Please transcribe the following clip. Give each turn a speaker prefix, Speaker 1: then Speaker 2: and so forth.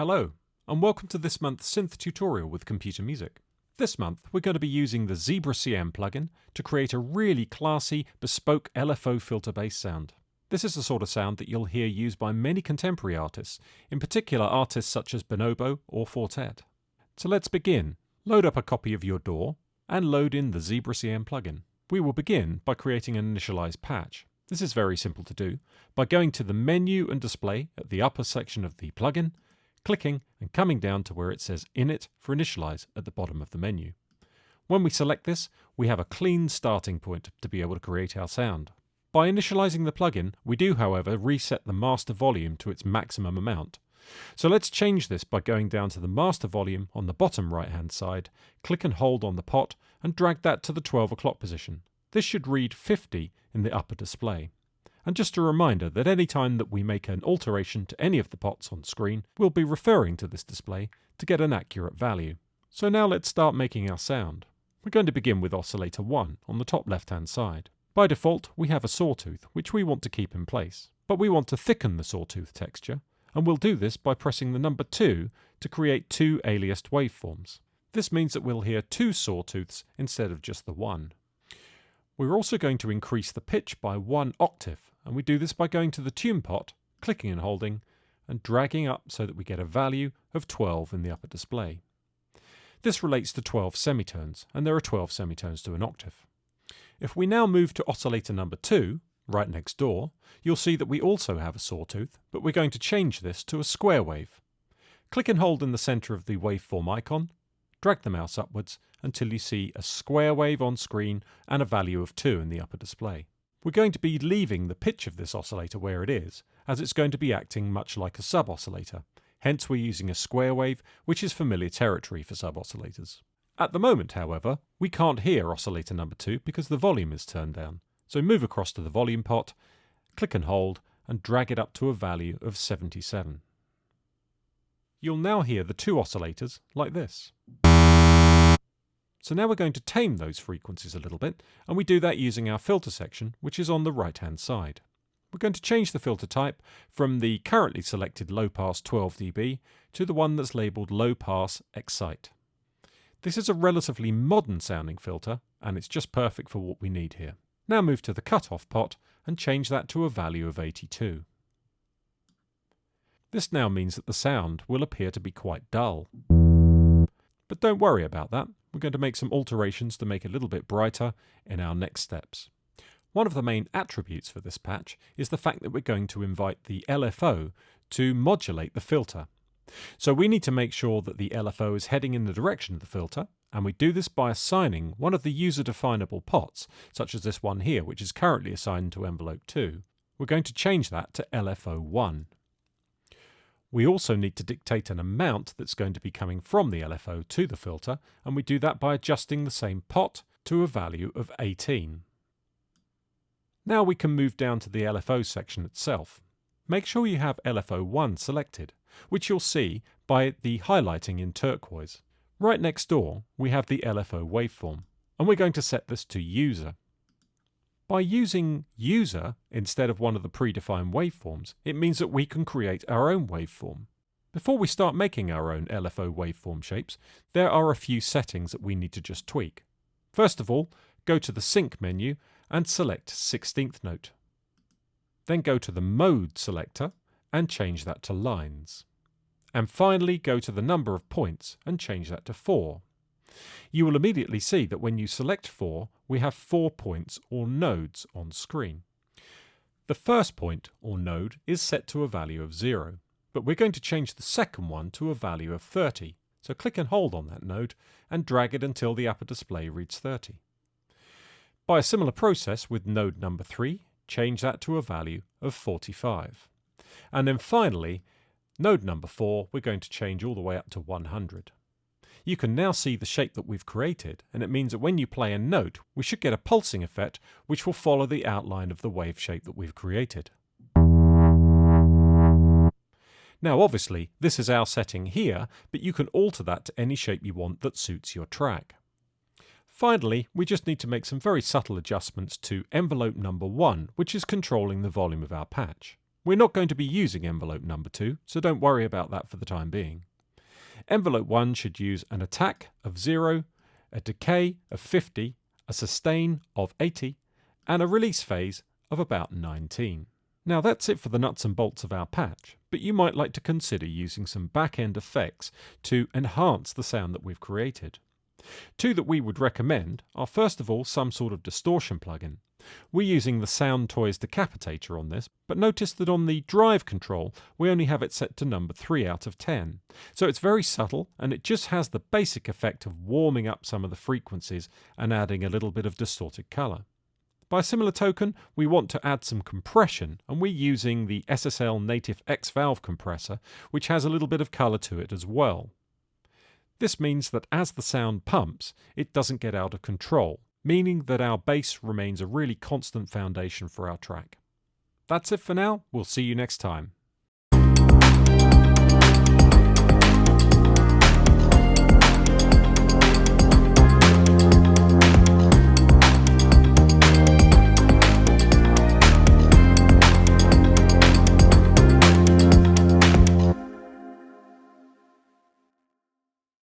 Speaker 1: Hello, and welcome to this month's Synth tutorial with computer music. This month we're going to be using the ZebraCM plugin to create a really classy, bespoke LFO filter-based sound. This is the sort of sound that you'll hear used by many contemporary artists, in particular artists such as Bonobo or Fortet. So let's begin. Load up a copy of your DAW and load in the ZebraCM plugin. We will begin by creating an initialized patch. This is very simple to do by going to the menu and display at the upper section of the plugin, clicking and coming down to where it says Init for Initialize at the bottom of the menu. When we select this, we have a clean starting point to be able to create our sound. By initializing the plugin, we do, however, reset the master volume to its maximum amount. So let's change this by going down to the master volume on the bottom right-hand side, click and hold on the pot, and drag that to the 12 o'clock position. This should read 50 in the upper display. And just a reminder that any time that we make an alteration to any of the pots on screen, we'll be referring to this display to get an accurate value. So now let's start making our sound. We're going to begin with oscillator 1 on the top left-hand side. By default, we have a sawtooth, which we want to keep in place. But we want to thicken the sawtooth texture, and we'll do this by pressing the number 2 to create two aliased waveforms. This means that we'll hear two sawtooths instead of just the one. We're also going to increase the pitch by 1 octave, and we do this by going to the tune pot, clicking and holding, and dragging up so that we get a value of 12 in the upper display. This relates to 12 semitones, and there are 12 semitones to an octave. If we now move to oscillator number 2, right next door, you'll see that we also have a sawtooth, but we're going to change this to a square wave. Click and hold in the center of the waveform icon, drag the mouse upwards until you see a square wave on screen and a value of 2 in the upper display. We're going to be leaving the pitch of this oscillator where it is, as it's going to be acting much like a sub-oscillator. Hence we're using a square wave, which is familiar territory for sub-oscillators. At the moment, however, we can't hear oscillator number 2 because the volume is turned down. So move across to the volume pot, click and hold, and drag it up to a value of 77. You'll now hear the two oscillators like this. So now we're going to tame those frequencies a little bit, and we do that using our filter section, which is on the right-hand side. We're going to change the filter type from the currently selected low-pass 12 dB to the one that's labelled low-pass excite. This is a relatively modern-sounding filter, and it's just perfect for what we need here. Now move to the cutoff pot and change that to a value of 82. This now means that the sound will appear to be quite dull. But don't worry about that. We're going to make some alterations to make it a little bit brighter in our next steps. One of the main attributes for this patch is the fact that we're going to invite the LFO to modulate the filter. So we need to make sure that the LFO is heading in the direction of the filter, and we do this by assigning one of the user-definable pots, such as this one here, which is currently assigned to envelope 2. We're going to change that to LFO1. We also need to dictate an amount that's going to be coming from the LFO to the filter, and we do that by adjusting the same pot to a value of 18. Now we can move down to the LFO section itself. Make sure you have LFO1 selected, which you'll see by the highlighting in turquoise. Right next door, we have the LFO waveform, and we're going to set this to user. By using user instead of one of the predefined waveforms, it means that we can create our own waveform. Before we start making our own LFO waveform shapes, there are a few settings that we need to just tweak. First of all, go to the Sync menu and select 16th note. Then go to the Mode selector and change that to lines. And finally, go to the number of points and change that to 4. You will immediately see that when you select 4, we have 4 points or nodes on screen. The first point or node is set to a value of 0, but we're going to change the second one to a value of 30. So click and hold on that node and drag it until the upper display reads 30. By a similar process with node number 3, change that to a value of 45. And then finally, node number 4, we're going to change all the way up to 100. You can now see the shape that we've created, and it means that when you play a note, we should get a pulsing effect which will follow the outline of the wave shape that we've created. Now obviously, this is our setting here, but you can alter that to any shape you want that suits your track. Finally, we just need to make some very subtle adjustments to envelope number 1, which is controlling the volume of our patch. We're not going to be using envelope number 2, so don't worry about that for the time being. Envelope 1 should use an attack of 0, a decay of 50, a sustain of 80, and a release phase of about 19. Now that's it for the nuts and bolts of our patch, but you might like to consider using some back-end effects to enhance the sound that we've created. Two that we would recommend are first of all some sort of distortion plugin. We're using the Sound Toys Decapitator on this, but notice that on the drive control we only have it set to number 3 out of 10. So it's very subtle and it just has the basic effect of warming up some of the frequencies and adding a little bit of distorted colour. By a similar token, we want to add some compression, and we're using the SSL native X-Valve compressor, which has a little bit of colour to it as well. This means that as the sound pumps, it doesn't get out of control, meaning that our bass remains a really constant foundation for our track. That's it for now. We'll see you next time.